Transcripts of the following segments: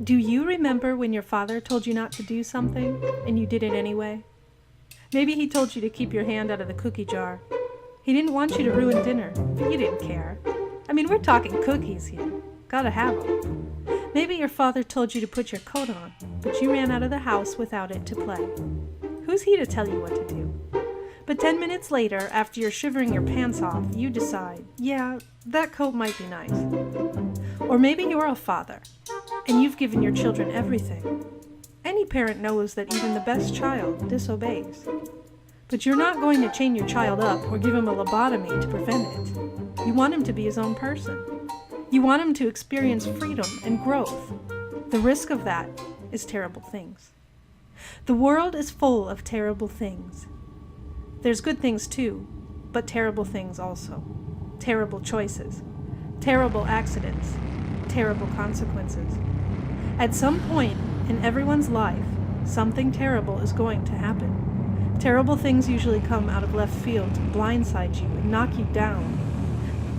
Do you remember when your father told you not to do something and you did it anyway? Maybe he told you to keep your hand out of the cookie jar. He didn't want you to ruin dinner, but you didn't care. I mean, we're talking cookies here. Gotta have them. Maybe your father told you to put your coat on, but you ran out of the house without it to play. Who's he to tell you what to do? But 10 minutes later, after you're shivering your pants off, you decide, yeah, that coat might be nice. Or maybe you're a father, and you've given your children everything. Any parent knows that even the best child disobeys. But you're not going to chain your child up or give him a lobotomy to prevent it. You want him to be his own person. You want him to experience freedom and growth. The risk of that is terrible things. The world is full of terrible things. There's good things too, but terrible things also. Terrible choices, terrible accidents, terrible consequences. At some point in everyone's life, something terrible is going to happen. Terrible things usually come out of left field to blindside you and knock you down.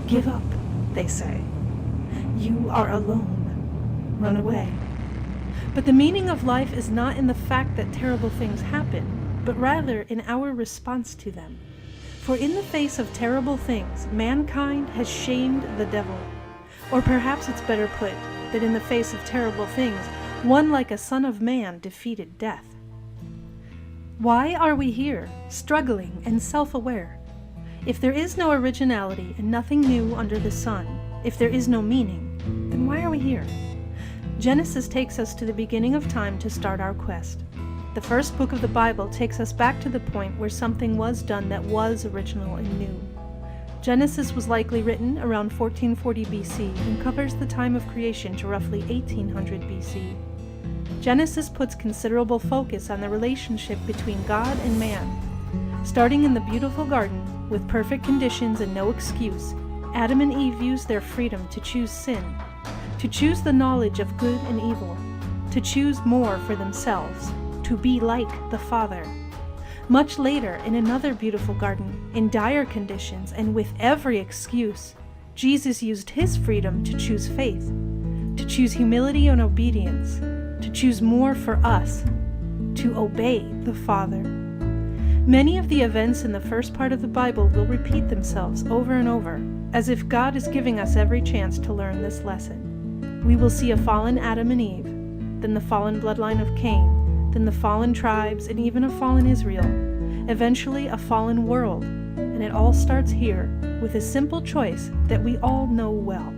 Give up, they say. You are alone. Run away. But the meaning of life is not in the fact that terrible things happen, but rather in our response to them. For in the face of terrible things, mankind has shamed the devil. Or perhaps it's better put, that in the face of terrible things, one like a son of man defeated death. Why are we here, struggling and self-aware? If there is no originality and nothing new under the sun, if there is no meaning, then why are we here? Genesis takes us to the beginning of time to start our quest. The first book of the Bible takes us back to the point where something was done that was original and new. Genesis was likely written around 1440 BC and covers the time of creation to roughly 1800 BC. Genesis puts considerable focus on the relationship between God and man. Starting in the beautiful garden, with perfect conditions and no excuse, Adam and Eve used their freedom to choose sin, to choose the knowledge of good and evil, to choose more for themselves, to be like the Father. Much later, in another beautiful garden, in dire conditions and with every excuse, Jesus used his freedom to choose faith, to choose humility and obedience, to choose more for us, to obey the Father. Many of the events in the first part of the Bible will repeat themselves over and over, as if God is giving us every chance to learn this lesson. We will see a fallen Adam and Eve, then the fallen bloodline of Cain, then the fallen tribes, and even a fallen Israel, eventually a fallen world, and it all starts here with a simple choice that we all know well.